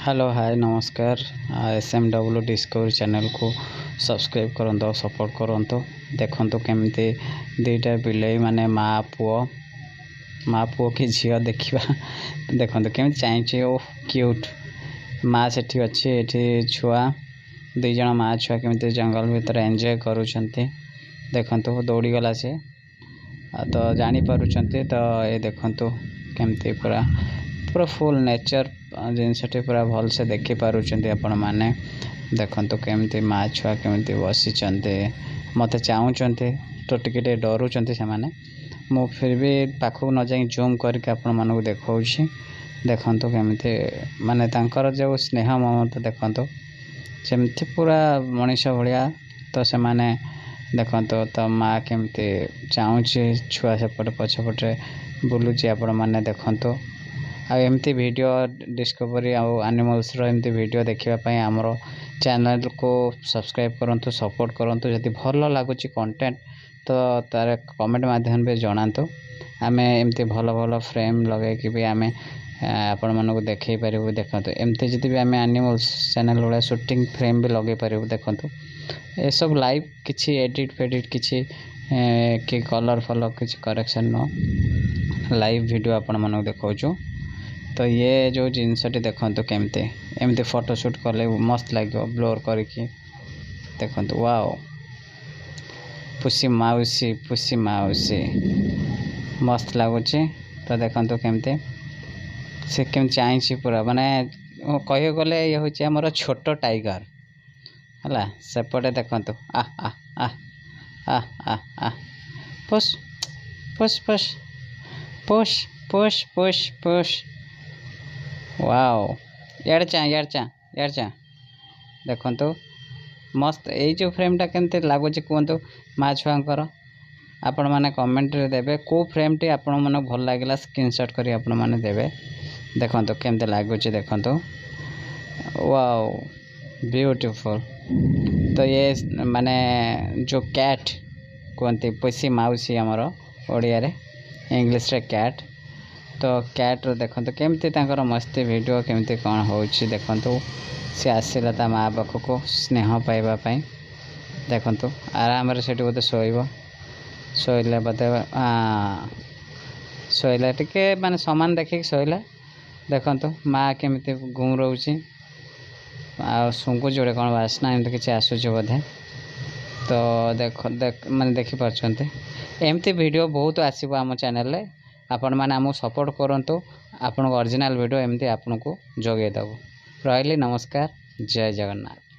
Hello hi नमस्कार। SMW discovery channel को subscribe करंतो support करंतो। देखंतो केमती दुईटा बिलाई माने माँ पुओ की झियो देखिबा देखंतो केमती चाइचे ओ क्यूट माँ सेठी अछि एठी छुआ दुई जण माँ छुआ केमती जंगल भीतर एंजॉय करूछंती। देखंतो दौड़ी गला से तो जानी पारुछंती। तो ये देखंतो केमती पूरा पूरा फुल नेचर जिनसटी पूरा भल से देखि पारुछंती आपण माने। देखंतो केमती माँ छुआ केमती बसी चंते मते चाहूचंती तो टिके डरुचंती से माने। मु फिर भी पाखु न जाई जूम करके आपण मानको देखाउछि। देखंतो केमती माने तांकर जो स्नेह ममता देखंतो जेमती पूरा मनीष भलिया। तो से माने देखंतो तो माँ केमती चाहूछि छुआ सेपटे पछपटे बुलुची आपण माने देखंतो। आ एमती वीडियो डिस्कवरी आ एनिमल्स रो एमती वीडियो देखिबा पई हमरो चैनल को सब्सक्राइब करंतु सपोर्ट करंतु। जदि भल लागुची कंटेंट तो तार कमेंट माध्यम पे जणांतु। आमे एमती भल भल फ्रेम लगे कि भी आमे आपण मानको देखै परिबु। देखंतु एमती जदि भी आमे एनिमल्स चैनल वाला शूटिंग फ्रेम भी लगे परिबु। देखंतु ए सब लाइव किछि एडिट फेडिट किछि कि कलर फॉलो किछि करेक्शन नो लाइव वीडियो आपण मानको देखाउछु। तो ये जो जिनसटी देखंतु केमते एमती फोटोशूट कले मस्त लागो ब्लोर करके। देखंतु वाओ पुसी माउसी मस्त लागुची। तो देखंतु केमते से केम चाइछि पूरा माने कहियो गले ये होछि हमर छोटो टाइगर हला। सेपटे देखंतु आ आ आ आ आ आ push push push push push push push wow यार चा देखंतु मस्त ए जो फ्रेमटा केमते लागुची कोंतु माँ छुआंकर। आपण माने कमेंट रे देबे को फ्रेम टी आपण माने भल लागिला स्क्रीनशॉट करी आपण माने देबे। देखंतु केमते लागुची देखंतु वाओ ब्यूटीफुल। तो ये माने जो कैट कोंते पुसी माउसी हमर ओडिया रे इंग्लिश रे कैट। तो कैट रो देखंतु केमती तांकर मस्ती वीडियो केमती कोन होउची। देखंतु से आसीला ता माँ बाखो को स्नेह पाइबा पई। देखंतु आराम रे सेठी बोते सोइले बोते सोइला टिके माने समान देखि सोइला। देखंतु माँ केमती घूम रहउची आ सुंगु जोड़े कोन वासना एमती किछि आसुची बोधे। तो देख माने देखि परछंते एमती वीडियो बहुत आसीबो हम चैनल रे। आपण माने हमु सपोर्ट करंतु। आपण ओरिजिनल वीडियो एमती आपन को जोगे दबो। रहली नमस्कार जय जगन्नाथ।